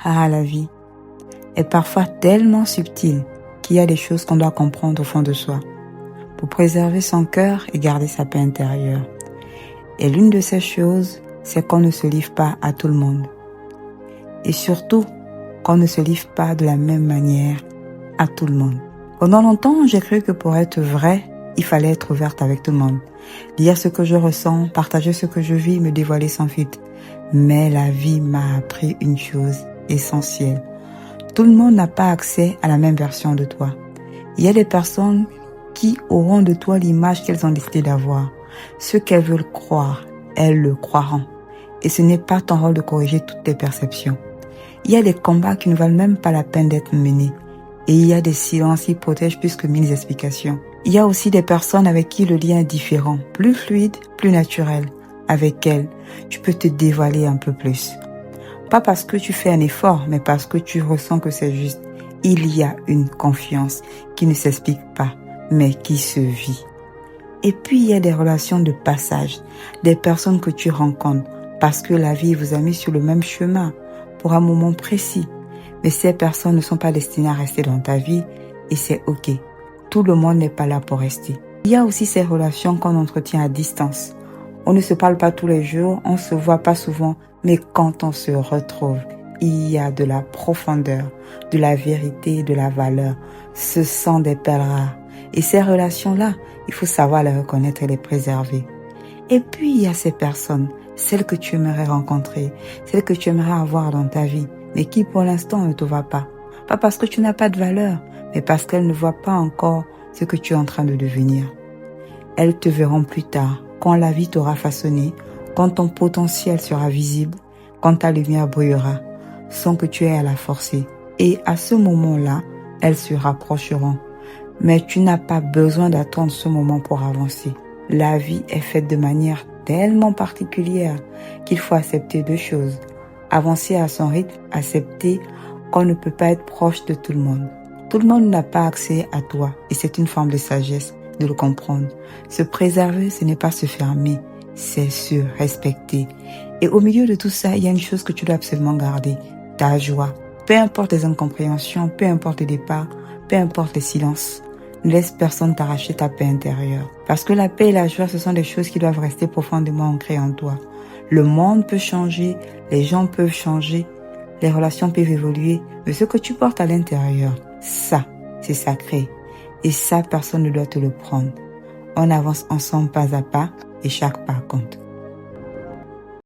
Ah, la vie est parfois tellement subtile qu'il y a des choses qu'on doit comprendre au fond de soi pour préserver son cœur et garder sa paix intérieure. Et l'une de ces choses, c'est qu'on ne se livre pas à tout le monde. Et surtout, qu'on ne se livre pas de la même manière à tout le monde. Pendant longtemps, j'ai cru que pour être vrai, il fallait être ouverte avec tout le monde. Dire ce que je ressens, partager ce que je vis, me dévoiler sans filtre. Mais la vie m'a appris une chose essentielle. Tout le monde n'a pas accès à la même version de toi. Il y a des personnes qui auront de toi l'image qu'elles ont décidé d'avoir. Ce qu'elles veulent croire, elles le croiront. Et ce n'est pas ton rôle de corriger toutes tes perceptions. Il y a des combats qui ne valent même pas la peine d'être menés. Et il y a des silences qui protègent plus que 1000 explications. Il y a aussi des personnes avec qui le lien est différent, plus fluide, plus naturel. Avec elles, tu peux te dévoiler un peu plus. Pas parce que tu fais un effort, mais parce que tu ressens que c'est juste. Il y a une confiance qui ne s'explique pas, mais qui se vit. Et puis il y a des relations de passage, des personnes que tu rencontres, parce que la vie vous a mis sur le même chemin, pour un moment précis. Mais ces personnes ne sont pas destinées à rester dans ta vie, et c'est ok. Tout le monde n'est pas là pour rester. Il y a aussi ces relations qu'on entretient à distance. On ne se parle pas tous les jours, on se voit pas souvent, mais quand on se retrouve, il y a de la profondeur, de la vérité, de la valeur. Ce sont des perles rares. Et ces relations-là, il faut savoir les reconnaître et les préserver. Et puis, il y a ces personnes, celles que tu aimerais rencontrer, celles que tu aimerais avoir dans ta vie, mais qui pour l'instant ne te voient pas. Pas parce que tu n'as pas de valeur, mais parce qu'elles ne voient pas encore ce que tu es en train de devenir. Elles te verront plus tard, quand la vie t'aura façonné, quand ton potentiel sera visible, quand ta lumière brillera, sans que tu aies à la forcer. Et à ce moment-là, elles se rapprocheront. Mais tu n'as pas besoin d'attendre ce moment pour avancer. La vie est faite de manière tellement particulière qu'il faut accepter deux choses. Avancer à son rythme, accepter qu'on ne peut pas être proche de tout le monde. Tout le monde n'a pas accès à toi et c'est une forme de sagesse de le comprendre. Se préserver, ce n'est pas se fermer, c'est se respecter. Et au milieu de tout ça, il y a une chose que tu dois absolument garder, ta joie. Peu importe les incompréhensions, peu importe les départs, peu importe les silences. Ne laisse personne t'arracher ta paix intérieure. Parce que la paix et la joie, ce sont des choses qui doivent rester profondément ancrées en toi. Le monde peut changer, les gens peuvent changer, les relations peuvent évoluer, mais ce que tu portes à l'intérieur, ça, c'est sacré. Et ça, personne ne doit te le prendre. On avance ensemble pas à pas et chaque pas compte.